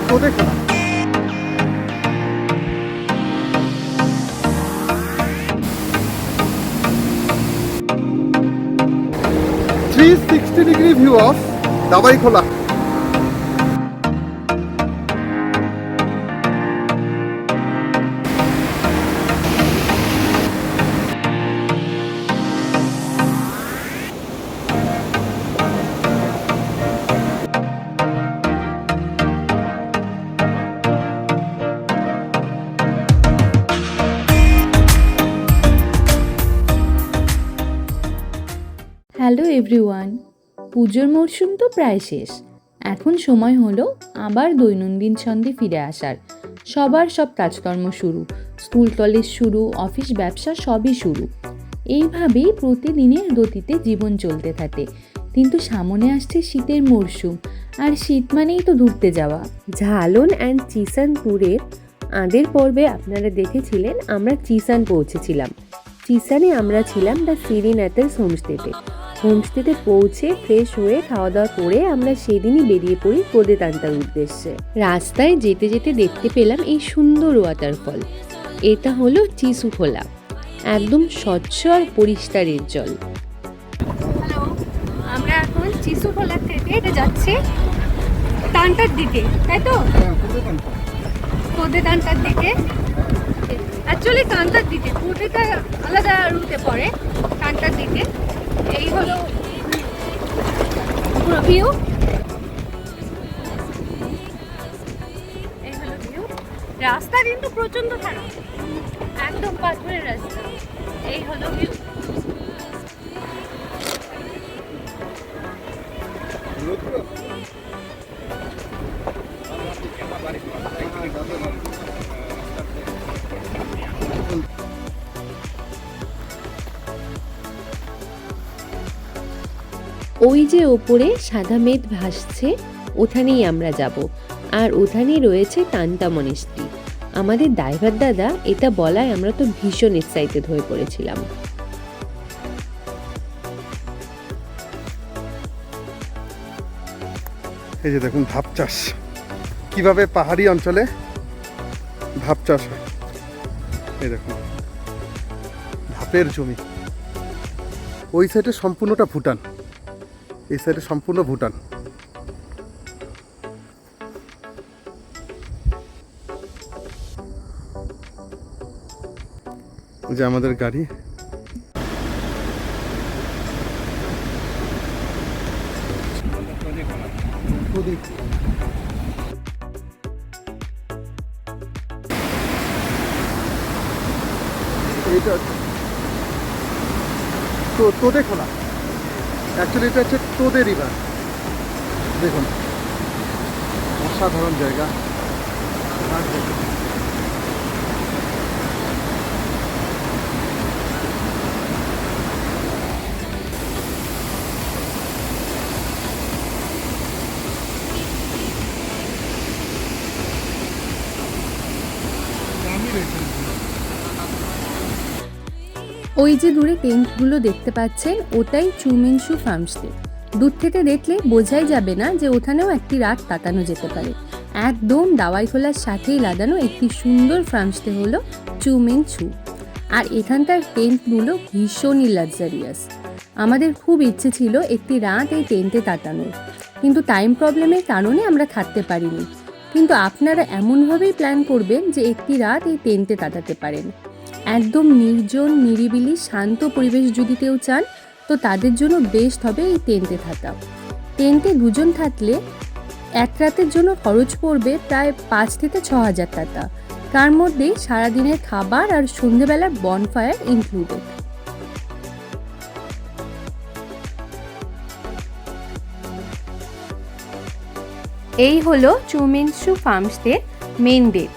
তো দেখো না 360 degree view of Dabaikhola. Hello everyone, পুজোর মরশুম তো প্রায় শেষ। এখন সময় হলো আবার দৈনন্দিন ছন্দে ফিরে আসার। সবার সব কাজকর্ম শুরু, স্কুল কলেজ শুরু, অফিস ব্যবসা সবই শুরু। এইভাবেই প্রতিদিনের গতিতে জীবন চলতে থাকে। কিন্তু সামনে আসছে শীতের মরশুম, আর শীত মানেই তো ঘুরতে যাওয়া। ঝালন অ্যান্ড চিসান ট্যুরের আগের পর্বে আপনারা দেখেছিলেন আমরা চিসান পৌঁছেছিলাম। চিসানে আমরা ছিলাম দ্য সিরিনাথের হোমস্টেতে পৌঁছে ফ্রেশ হয়ে খাওয়া দাওয়া করে আমরা সেদিনই বেরিয়ে পড়ি কোদেতান্তার উদ্দেশ্যে। রাস্তায় যেতে যেতে দেখতে পেলাম এই সুন্দর ওয়াটারফল। এটা হলো চিসুখোলা, একদম স্বচ্ছ আর পরিষ্কারের জল। হ্যালো, আমরা এখন চিসুখোলা থেকে এটা যাচ্ছি তান্তার দিকে, তাই তো? কোদেতান্তার দিকে, অ্যাকচুয়ালি তান্তার দিকে, কোদেটা আলাদা রুটে পড়ে, তান্তার দিকে। এই হলো পুরো ভিউ, এই হলো ভিউ। রাস্তা কিন্তু প্রচন্ড খারাপ, একদম পাথরের রাস্তা। এই হলো ভিউ। ওই যে ওপরে সাদা মেঘ ভাসছে, ওখানেই আমরা যাব। আর ওখানেই রয়েছে তান্তা মনেস্ট্রি। আমাদের ড্রাইভার দাদা এটা বলায় আমরা তো ভীষণ এক্সাইটেড হয়ে পড়েছিলাম। এই যে দেখুন ধাপ চাষ, কিভাবে পাহাড়ি অঞ্চলে ধাপ চাষ হয়। এই দেখুন ধাপের জমি। ওই সাইডে সম্পূর্ণটা ভুটান, এই সাইডে সম্পূর্ণ ভুটান। যে আমাদের গাড়ি, এইটা তোদে খোলা। অ্যাকচুয়ালি এটা হচ্ছে তোদে রিভার। দেখুন অসাধারণ জায়গা। ওই যে দূরে টেন্টগুলো দেখতে পাচ্ছেন, ওটাই চুমেনসু ফার্মস্টে। দূর থেকে দেখলে বোঝাই যাবে না যে ওখানেও একটি রাত কাটানো যেতে পারে। একদম দাওয়াইখোলার সাথেই লাগানো একটি সুন্দর ফার্মস্টে হলো চুমেনসু। আর এখানকার টেন্টগুলো ভীষণই লাক্সারিয়াস। আমাদের খুব ইচ্ছে ছিল একটি রাত এই টেন্টে কাটানোর, কিন্তু টাইম প্রবলেমের কারণে আমরা থাকতে পারিনি। কিন্তু আপনারা এমনভাবেই প্ল্যান করবেন যে একটি রাত এই টেন্টে কাটাতে পারেন। একদম নির্জন, নিরিবিলি, শান্ত পরিবেশ যদি কেউ চান, তো তাদের জন্য বেস্ট হবে এই টেন্টে থাকা। টেন্টে দুজন থাকলে এক রাতের জন্য খরচ পড়বে প্রায় 5 থেকে 6 হাজার টাকা, তার মধ্যে সারাদিনের খাবার আর সন্ধেবেলার বনফায়ার ইনক্লুডেড। এই হলো চুমেনসু ফার্মস্টে মেন গেট।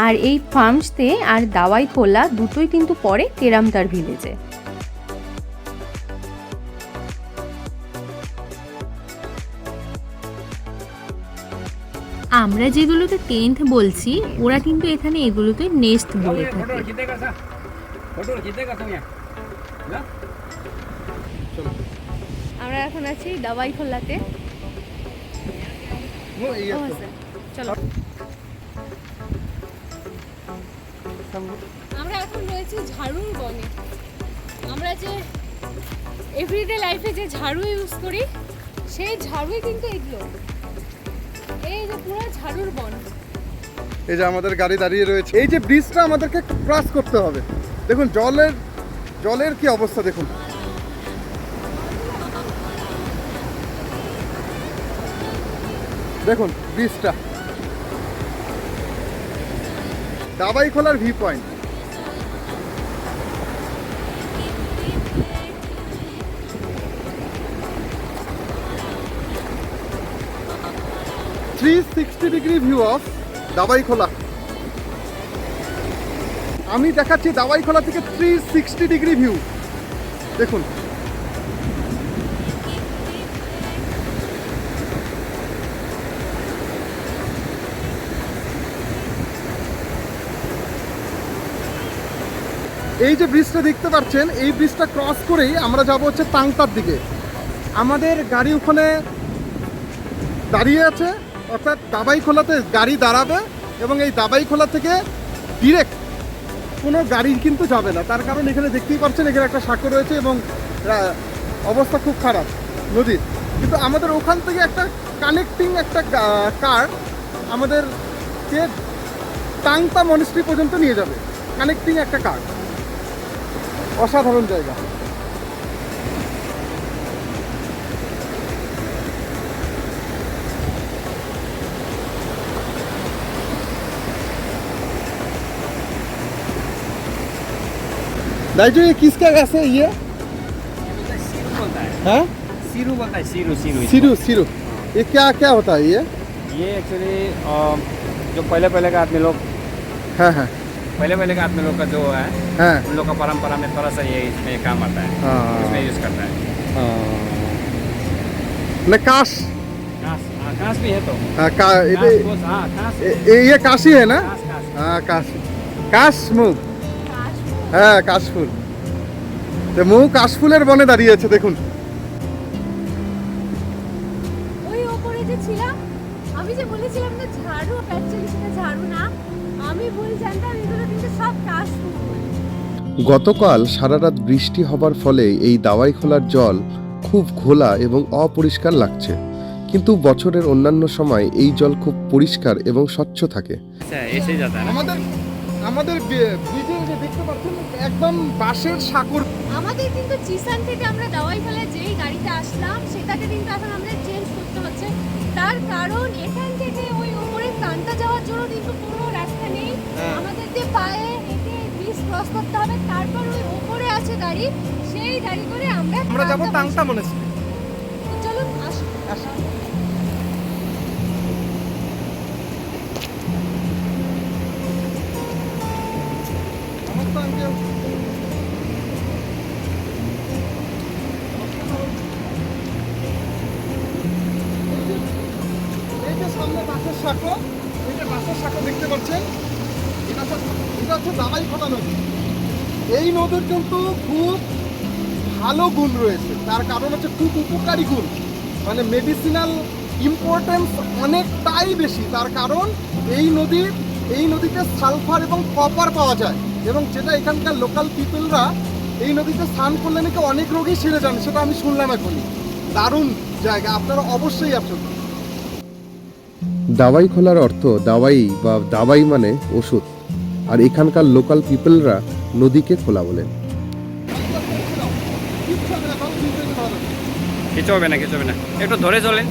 আর এই ফার্মস্টে আর দাওয়াইখোলা দুটোই কিন্তু পড়ে কেরামতার ভিলেজে। আমরা যেগুলোতে টেন্ট বলছি, ওরা কিন্তু এখানে এগুলোতে নেস্ট বলে থাকে। আমরা এখন আছি দাওয়াইখোলাতে। চলো আমরা এখন রয়েছি ঝাড়ুর বনে। আমরা যে এভরিডে লাইফে যে ঝাড়ু ইউজ করি সেই ঝাড়ুই কিন্তু এগুলো, এই যে পুরো ঝাড়ুর বন। এই যে আমাদের গাড়ি দাঁড়িয়ে রয়েছে, এই যে ব্রিজটা আমাদেরকে ক্রস করতে হবে। দেখুন জলের কি অবস্থা দেখুন। দেখুন ব্রিজটা, দাবাইখোলার V point. Degree view of Dabaikhola. আমি দেখাচ্ছি দাবাইখোলা থেকে 360 ডিগ্রি ভিউ। দেখুন এই যে ব্রিজটা দেখতে পাচ্ছেন, এই ব্রিজটা ক্রস করেই আমরা যাব হচ্ছে তাংতার দিকে। আমাদের গাড়ি ওখানে দাঁড়িয়ে আছে, অর্থাৎ দাবাইখোলাতে গাড়ি দাঁড়াবে এবং এই দাবাইখোলা থেকে ডিরেক্ট কোনো গাড়ি কিন্তু যাবে না। তার কারণ এখানে দেখতেই পাচ্ছেন এখানে একটা সাঁকো রয়েছে এবং অবস্থা খুব খারাপ নদীর। কিন্তু আমাদের ওখান থেকে একটা কানেক্টিং একটা কার আমাদেরকে তাংতা মনিস্ট্রি পর্যন্ত নিয়ে যাবে, কানেক্টিং একটা কার। অসাধারণ জায়গা। दाइजो ये किसका गैस है ये? हाँ? सीरू बोलता है, सीरू सीरू सिरू सिरू। ये क्या क्या होता है ये एक्चुअली जो पहले पहले का आदमी लोग, हाँ हाँ पहले का आदमी लोग का जो है हाँ उन लोग का परंपरा में थोड़ा सा ये इसमें काम आता है, इसमें यूज करता है। नकाश घास भी है तो हाँ घास ये काशी है ना? घास हाँ काशी, কাশমুখ। হ্যাঁ কাশফুল। তো মু কাশফুলের বনে দাঁড়িয়ে আছে দেখুন। ওই ওপরে যে ছিলাম, আমি যে বলেছিলাম না ঝাড়ু, অ্যাকচুয়ালি সেটা ঝাড়ু না, আমি ভুল জানতাম এগুলো কিন্তু সব কাশফুল। গতকাল সারা রাত বৃষ্টি হবার ফলে এই দাওয়াইখোলার জল খুব ঘোলা এবং অপরিষ্কার লাগছে, কিন্তু বছরের অন্যান্য সময় এই জল খুব পরিষ্কার এবং স্বচ্ছ থাকে। ऐसे ही जाता है ना। আমাদের ব্রিজে যে দেখতে পাচ্ছেন একদম বাঁশের সাঁকোর। আমাদের কিন্তু চিসান থেকে আমরা দাওয়াইখোলায় যেই গাড়িতে আসলাম সেটাকে কিন্তু এখন আমাদের চেঞ্জ করতে হচ্ছে। তার কারণ এখান থেকে ওই উপরে তান্তা যাওয়ার জন্য কিন্তু কোনো রাস্তা নেই, আমাদেরকে পায়ে হেঁটে ব্রিজ ক্রস করতে হবে। তারপর ওই উপরে আছে গাড়ি, সেই গাড়ি করে আমরা যাব তাংতা মনেস্ট্রি। চলুন আসুন। এই যে সামনে বাঁশের সাঁকো, এই যে বাঁশের সাঁকো দেখতে পাচ্ছেন, এটা হচ্ছে দাবাইখোলা নদী। এই নদীর কিন্তু খুব ভালো গুণ রয়েছে, তার কারণ হচ্ছে খুব উপকারী গুণ, মানে মেডিসিনাল ইম্পর্টেন্স অনেকটাই বেশি। তার কারণ এই নদীতে সালফার এবং কপার পাওয়া যায়, এবং যেটা এখানকার লোকাল পিপলরা এই নদীতে স্নান করলে নাকি অনেক রোগই সেরে যান, সেটা আমি শুনলাম এখনই। দারুণ জায়গা, আপনারা অবশ্যই আসুন। দাওয়াইখোলার অর্থ দাওয়াই বা দাবাই মানে ওষুধ, আর এখানকার লোকাল পিপলরা নদীকে খোলা বলেন। কিছু হবে না, কিছু হবে না, একটু ধরে চলেন।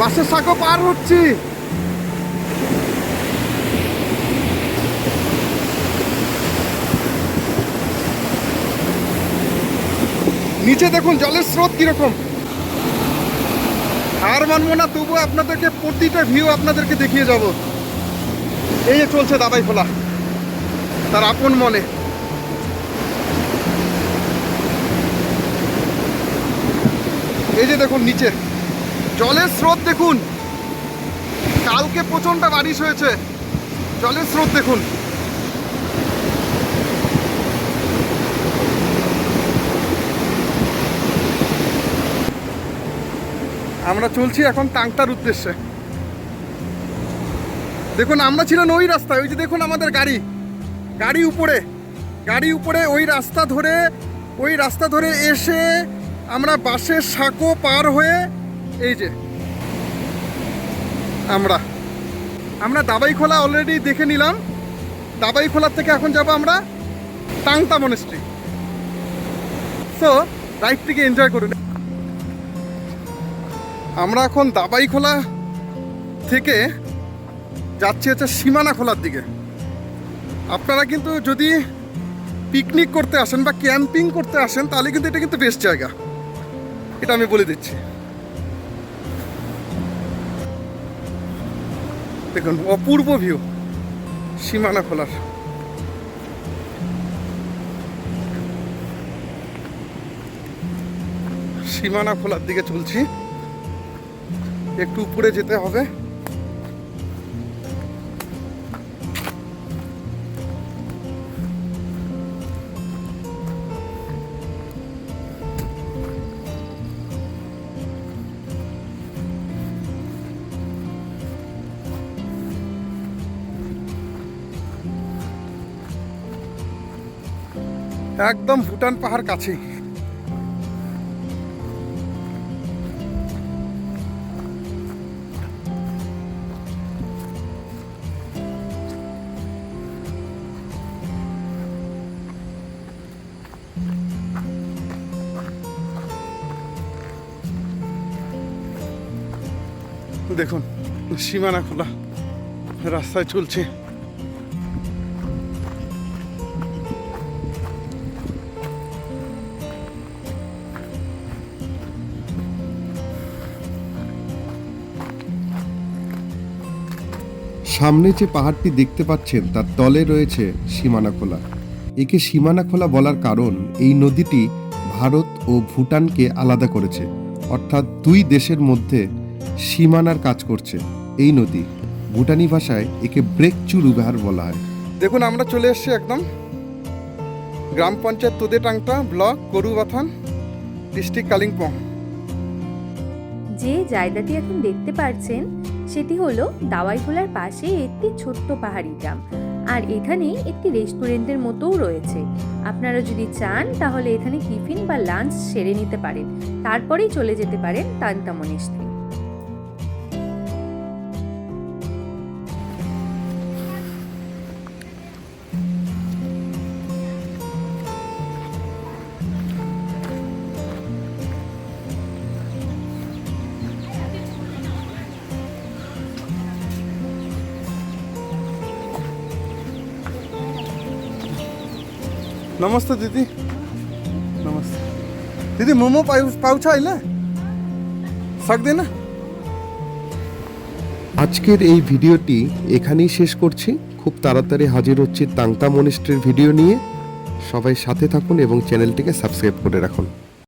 বাসের সাঁকো পার হচ্ছি। নিচে দেখুন জলের স্রোত কিরকম। হার মানবো না, তবুও আপনাদেরকে প্রতিটা ভিউ আপনাদেরকে দেখিয়ে যাব। এই যে চলছে দাবাইখোলা তার আপন মনে। এই যে দেখুন নিচে জলের স্রোত দেখুন, কালকে প্রচন্ড বারিশ হয়েছে, জলের স্রোত দেখুন। আমরা চলছি এখন টাংটার উদ্দেশ্যে। দেখুন আমরা ছিলাম ওই রাস্তায়, ওই যে দেখুন আমাদের গাড়ি উপরে ওই রাস্তা ধরে এসে আমরা বাসের সাঁকো পার হয়ে এই যে আমরা দাবাইখোলা অলরেডি দেখে নিলাম। দাবাইখোলার থেকে এখন যাব আমরা টাংটা মনেস্ট্রি। সো রাইডটিকে এনজয় করুন। আমরা এখন দাবাইখোলা থেকে যাচ্ছি হচ্ছে সীমানাখোলার দিকে। আপনারা কিন্তু যদি পিকনিক করতে আসেন বা ক্যাম্পিং করতে আসেন তাহলে কিন্তু এটা কিন্তু বেস্ট জায়গা, এটা আমি বলে দিচ্ছি। দেখুন অপূর্ব ভিউ সীমানাখোলার। সীমানাখোলার দিকে চলছি, একটু উপরে যেতে হবে। একদম ভুটান পাহাড় কাছেই। দেখুন সীমানাখোলা রাস্তায় চলছে। সামনে যে পাহাড়টি দেখতে পাচ্ছেন তার তলে রয়েছে সীমানাখোলা। একে সীমানাখোলা বলার কারণ এই নদীটি ভারত ও ভুটানকে আলাদা করেছে, অর্থাৎ দুই দেশের মধ্যে সীমানার কাজ করছে এই নদী। ভুটানি ভাষায় একে ব্রেকচু রুবাহার বলা হয়। দেখুন আমরা চলে এসেছি একদম গ্রাম পঞ্চায়েত তোদেটাংটা, ব্লক গরুবাথান, ডিস্ট্রিক্ট কালিম্পং। যে জায়গাটি এখন দেখতে পাচ্ছেন সেটি হলো দাওয়াইখোলার পাশে একটি ছোট্ট পাহাড়ি গ্রাম, আর এখানে একটি রেস্টুরেন্টের মতোও রয়েছে। আপনারা যদি চান তাহলে এখানে টিফিন বা লাঞ্চ সেরে নিতে পারেন, তারপরেই চলে যেতে পারেন টাংটা মনেস্ট্রি। नमस्ते दीदी, नमस्ते दीदी। मोमो पाउच आइला सक देना। আজকের এই ভিডিওটি এখানেই শেষ করছি। খুব তাড়াতাড়ি হাজির হচ্ছি টাংটা মনেস্ট্রির ভিডিও নিয়ে। সবাই সাথে থাকুন এবং চ্যানেলটিকে সাবস্ক্রাইব করে রাখুন।